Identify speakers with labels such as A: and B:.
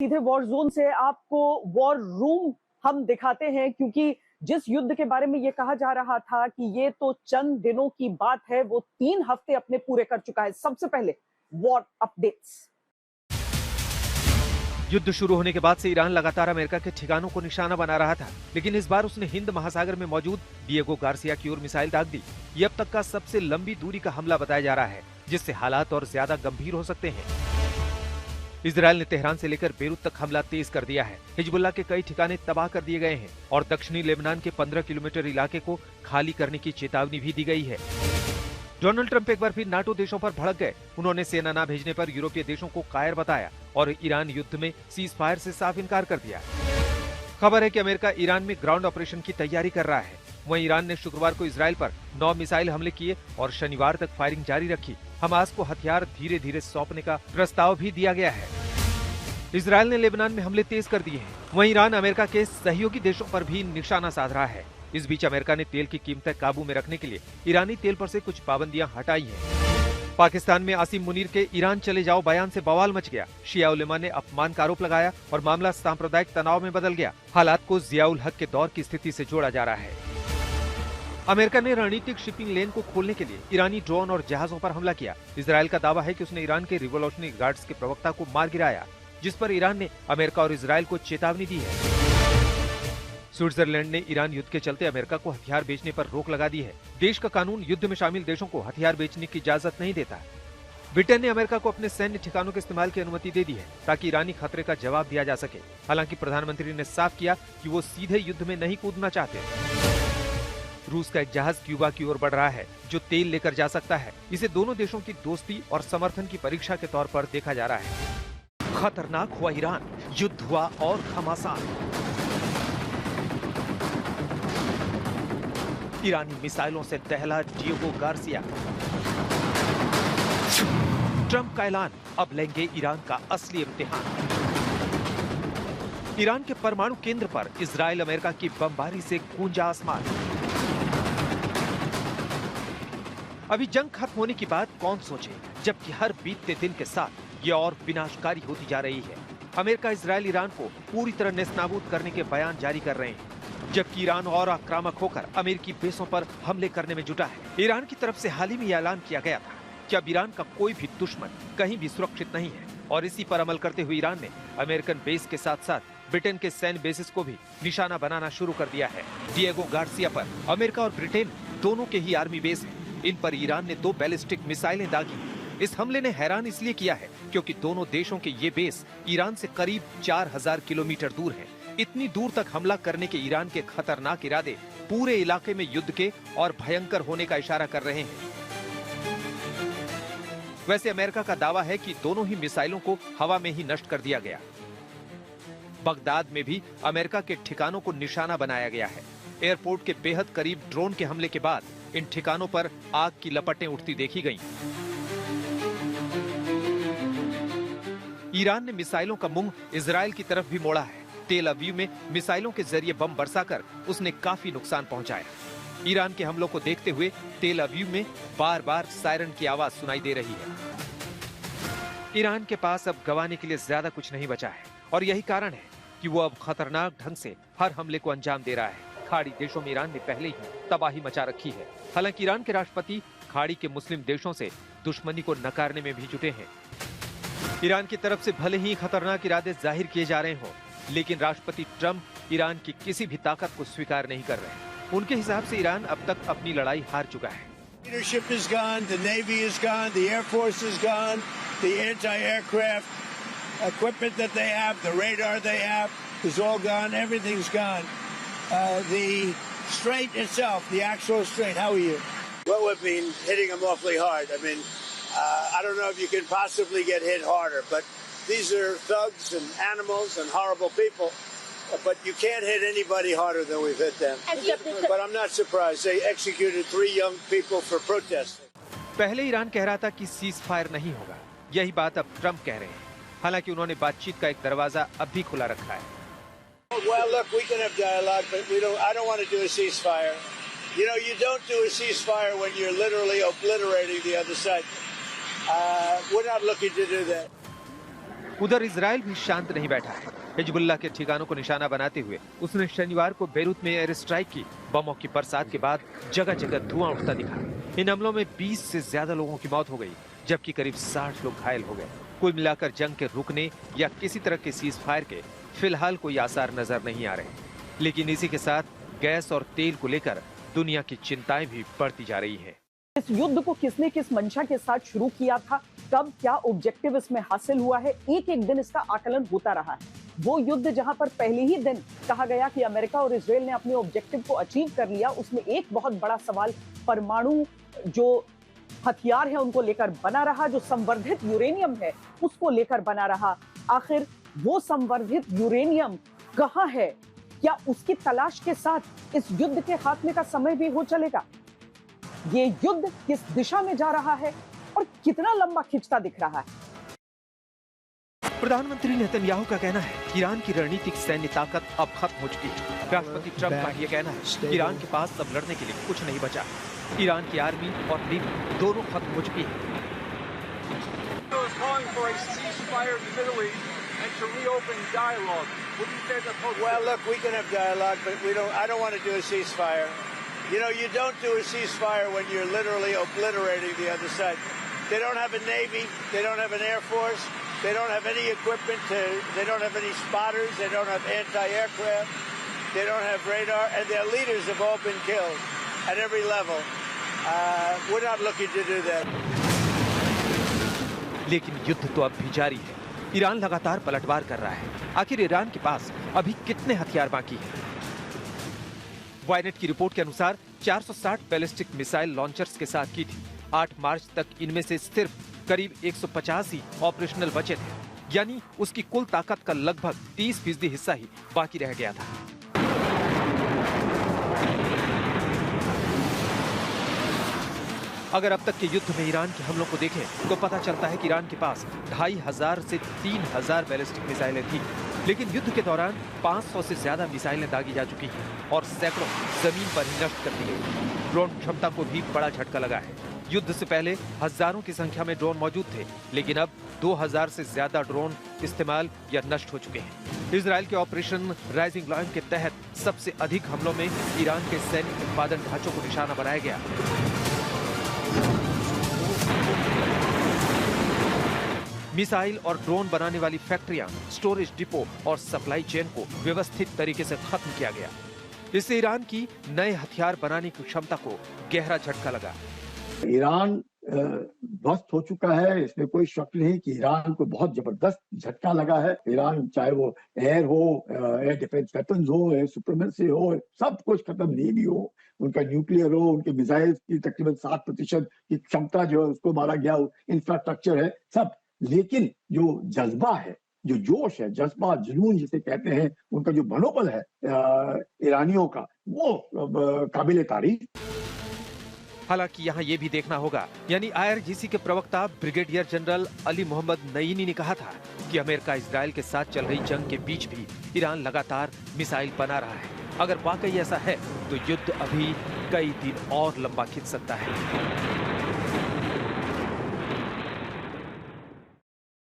A: सीधे war zone से आपको वॉर रूम हम दिखाते हैं, क्योंकि जिस युद्ध के बारे में ये कहा जा रहा था कि ये तो चंद दिनों की बात है, वो 3 हफ्ते अपने पूरे कर चुका है। सबसे पहले वॉर अपडेट्स।
B: युद्ध शुरू होने के बाद से ईरान लगातार अमेरिका के ठिकानों को निशाना बना रहा था, लेकिन इस बार उसने हिंद महासागर में मौजूद डिएगो गार्सिया की ओर मिसाइल दाग दी। ये अब तक का सबसे लंबी दूरी का हमला बताया जा रहा है, जिससे हालात और ज्यादा गंभीर हो सकते हैं। इजरायल ने तेहरान से लेकर बेरूत तक हमला तेज कर दिया है। हिजबुल्लाह के कई ठिकाने तबाह कर दिए गए हैं और दक्षिणी लेबनान के 15 किलोमीटर इलाके को खाली करने की चेतावनी भी दी गई है। डोनाल्ड ट्रंप एक बार फिर नाटो देशों पर भड़क गए। उन्होंने सेना न भेजने पर यूरोपीय देशों को कायर बताया और ईरान युद्ध में सीज फायर से साफ इनकार कर दिया। खबर है कि अमेरिका ईरान में ग्राउंड ऑपरेशन की तैयारी कर रहा है। वहीं ईरान ने शुक्रवार को इजरायल पर 9 मिसाइल हमले किए और शनिवार तक फायरिंग जारी रखी। हमास को हथियार धीरे धीरे सौंपने का प्रस्ताव भी दिया गया है। इजरायल ने लेबनान में हमले तेज कर दिए हैं। वहीं ईरान अमेरिका के सहयोगी देशों पर भी निशाना साध रहा है। इस बीच अमेरिका ने तेल की कीमतें काबू में रखने के लिए ईरानी तेल पर से कुछ पाबंदियां हटाई हैं। पाकिस्तान में आसिम मुनीर के ईरान चले जाओ बयान से बवाल मच गया। शिया उलेमा ने अपमान का आरोप लगाया और मामला सांप्रदायिक तनाव में बदल गया। हालात को जियाउल हक के दौर की स्थिति से जोड़ा जा रहा है। अमेरिका ने रणनीतिक शिपिंग लेन को खोलने के लिए ईरानी ड्रोन और जहाजों पर हमला किया। इजरायल का दावा है कि उसने ईरान के रिवोल्यूशनरी गार्ड्स के प्रवक्ता को मार गिराया, जिस पर ईरान ने अमेरिका और इजरायल को चेतावनी दी है। स्विट्जरलैंड ने ईरान युद्ध के चलते अमेरिका को हथियार बेचने पर रोक लगा दी है। देश का कानून युद्ध में शामिल देशों को हथियार बेचने की इजाजत नहीं देता। ब्रिटेन ने अमेरिका को अपने सैन्य ठिकानों के इस्तेमाल की अनुमति दे दी है, ताकि ईरानी खतरे का जवाब दिया जा सके। हालांकि प्रधानमंत्री ने साफ किया कि वो सीधे युद्ध में नहीं कूदना चाहते। रूस का एक जहाज क्यूबा की ओर बढ़ रहा है, जो तेल लेकर जा सकता है। इसे दोनों देशों की दोस्ती और समर्थन की परीक्षा के तौर पर देखा जा रहा है। खतरनाक हुआ ईरान, युद्ध हुआ और घमासान। ईरानी मिसाइलों से दहला डिएगो गार्सिया। ट्रंप का ऐलान, अब लेंगे ईरान का असली इम्तिहान। ईरान के परमाणु केंद्र पर इजरायल अमेरिका की बमबारी से गूंजा आसमान। अभी जंग खत्म होने की बात कौन सोचे, जबकि हर बीतते दिन के साथ ये और विनाशकारी होती जा रही है। अमेरिका इजरायल ईरान को पूरी तरह नेस्तनाबूद करने के बयान जारी कर रहे हैं, जबकि ईरान और आक्रामक होकर अमेरिकी बेसों पर हमले करने में जुटा है। ईरान की तरफ से हाल ही में ऐलान किया गया था कि अब ईरान का कोई भी दुश्मन कहीं भी सुरक्षित नहीं है, और इसी पर अमल करते हुए ईरान ने अमेरिकन बेस के साथ साथ ब्रिटेन के सैन्य बेसिस को भी निशाना बनाना शुरू कर दिया है। डिएगो गार्सिया पर अमेरिका और ब्रिटेन दोनों के ही आर्मी बेस हैं। इन पर ईरान ने 2 बैलिस्टिक मिसाइलें दागी। इस हमले ने हैरान इसलिए किया है क्योंकि दोनों देशों के ये बेस ईरान से करीब 4000 किलोमीटर दूर हैं। इतनी दूर तक हमला करने के ईरान के खतरनाक इरादे पूरे इलाके में युद्ध के और भयंकर होने का इशारा कर रहे हैं। वैसे अमेरिका का दावा है कि दोनों ही मिसाइलों को हवा में ही नष्ट कर दिया गया। बगदाद में भी अमेरिका के ठिकानों को निशाना बनाया गया है। एयरपोर्ट के बेहद करीब ड्रोन के हमले के बाद इन ठिकानों पर आग की लपटें उठती देखी गईं। ईरान ने मिसाइलों का मुंह इजरायल की तरफ भी मोड़ा है। तेल अवीव में मिसाइलों के जरिए बम बरसाकर उसने काफी नुकसान पहुंचाया। ईरान के हमलों को देखते हुए तेल अवीव में बार बार सायरन की आवाज सुनाई दे रही है। ईरान के पास अब गंवाने के लिए ज्यादा कुछ नहीं बचा है, और यही कारण है कि वो अब खतरनाक ढंग से हर हमले को अंजाम दे रहा है। खाड़ी देशों में ईरान ने पहले ही तबाही मचा रखी है। हालांकि ईरान के राष्ट्रपति खाड़ी के मुस्लिम देशों से दुश्मनी को नकारने में भी जुटे हैं। ईरान की तरफ से भले ही खतरनाक इरादे जाहिर किए जा रहे हों, लेकिन राष्ट्रपति ट्रंप ईरान की किसी भी ताकत को स्वीकार नहीं कर रहे। उनके हिसाब से ईरान अब तक अपनी लड़ाई हार चुका है।
C: Leadership is gone, the Navy is gone, the Air Force is gone, the anti-aircraft equipment that they have, the radar they have is all gone, everything's gone. The strait itself, the actual strait, how are you? Well, we've been hitting them awfully hard. I mean, I don't know if you can possibly get hit harder, but these are thugs and animals and horrible people. But you can't hit anybody harder than we've hit them. But I'm not surprised. They executed 3 young people for protesting.
B: पहले Iran कह रहा था कि cease fire नहीं होगा। यही बात अब ट्रंप कह रहे हैं। हालांकि उन्होंने बातचीत का एक दरवाजा अब भी खुला रखा है।
C: Well, look, we can have dialogue, but I don't want to do a ceasefire. You know, you don't do a ceasefire when you're literally obliterating the other side. We're not looking to do that.
B: उधर Israel भी शांत नहीं बैठा है। Hezbollah के ठिकानों को निशाना बनाते हुए उसने शनिवार को बेरूत में एयर स्ट्राइक की। बमों की बरसात के बाद जगह जगह धुआं उठता दिखा। इन हमलों में 20 से ज्यादा लोगों की मौत हो गई, जबकि करीब 60 लोग घायल हो गए। कुल मिलाकर जंग के रुकने या किसी तरह के सीज फायर के फिलहाल कोई आसार नजर नहीं आ रहे। लेकिन इसी के साथ गैस और तेल को लेकर दुनिया की चिंताएं भी बढ़ती जा रही है।
A: इस युद्ध को किसने किस मंशा के साथ शुरू किया था, कब क्या ऑब्जेक्टिव इसमें हासिल हुआ है, एक एक दिन इसका आकलन होता रहा है। वो युद्ध जहां पर पहले ही दिन कहा गया कि अमेरिका और इजराइल ने अपने ऑब्जेक्टिव को अचीव कर लिया, उसमें एक बहुत बड़ा सवाल परमाणु जो हथियार है उनको लेकर बना रहा, जो संवर्धित यूरेनियम है उसको लेकर बना रहा। आखिर वो संवर्धित यूरेनियम कहां है? क्या उसकी तलाश के साथ इस युद्ध के खात्मे का समय भी हो चलेगा? ये युद्ध किस दिशा में जा रहा है और कितना लंबा खिंचता दिख रहा है?
B: प्रधानमंत्री नेतन्याहू का कहना है कि ईरान की रणनीतिक सैन्य ताकत अब खत्म हो चुकी है। राष्ट्रपति ट्रंप का यह कहना है कि ईरान के पास अब लड़ने के लिए कुछ नहीं बचा। ईरान की आर्मी और नेवी दोनों खत्म हो चुकी है।
C: Well, look, we can have dialogue, but I don't want to do a ceasefire. You know, you don't do a ceasefire when you're literally obliterating the other side. They don't have a navy. They don't have an air force. They don't have any equipment. They don't have any spotters. They don't have anti-aircraft. They don't have radar. And their leaders have all been killed at every level. We're not looking to do that.
B: लेकिन युद्ध तो अब भी जारी है। Iran लगातार पलटवार कर रहा है। आखिर ईरान के पास अभी कितने हथियार बाकी हैं? वायनेट की रिपोर्ट के अनुसार 460 बैलिस्टिक मिसाइल लॉन्चर्स के साथ की थी। 8 मार्च तक इनमें से सिर्फ करीब 150 ही ऑपरेशनल बचे थे, यानी उसकी कुल ताकत का लगभग 30% हिस्सा ही बाकी रह गया था। अगर अब तक के युद्ध में ईरान के हमलों को देखें तो पता चलता है कि ईरान के पास 2500 से 3000 बैलिस्टिक मिसाइलें थी, लेकिन युद्ध के दौरान 500 से ज्यादा मिसाइलें दागी जा चुकी हैं और सैकड़ों जमीन पर ही नष्ट कर दी गई। ड्रोन क्षमता को भी बड़ा झटका लगा है। युद्ध से पहले हजारों की संख्या में ड्रोन मौजूद थे, लेकिन अब 2000 से ज्यादा ड्रोन इस्तेमाल या नष्ट हो चुके हैं। इजराइल के ऑपरेशन राइजिंग लायन के तहत सबसे अधिक हमलों में ईरान के सैन्य उत्पादन ढांचों को निशाना बनाया गया। मिसाइल और ड्रोन बनाने वाली फैक्ट्रियां, स्टोरेज डिपो और सप्लाई चेन को व्यवस्थित तरीके से खत्म किया गया। इससे ईरान की नए हथियार बनाने की क्षमता को गहरा झटका लगा।
D: ईरान ध्वस्त हो चुका है, इसमें कोई शक नहीं कि ईरान को बहुत जबरदस्त झटका लगा है। ईरान चाहे वो एयर हो, एयर डिफेंस वेपन्स हो, एयर सुप्रीमेसी हो, सब कुछ खत्म, नेवी हो, उनका न्यूक्लियर हो, उनके मिसाइल की तकरीबन 7% की क्षमता जो है उसको मारा गया, इंफ्रास्ट्रक्चर है सब। लेकिन जो जज्बा है, जो जोश है, जज्बा जुनून जिसे कहते हैं, उनका जो मनोबल है ईरानियों का, वो काबिले तारीफ।
B: हालांकि यहाँ ये भी देखना होगा, यानी IRGC के प्रवक्ता ब्रिगेडियर जनरल अली मोहम्मद नईनी ने कहा था कि अमेरिका इजराइल के साथ चल रही जंग के बीच भी ईरान लगातार मिसाइल बना रहा है। अगर वाकई ऐसा है तो युद्ध अभी कई दिन और लंबा खिंच सकता है।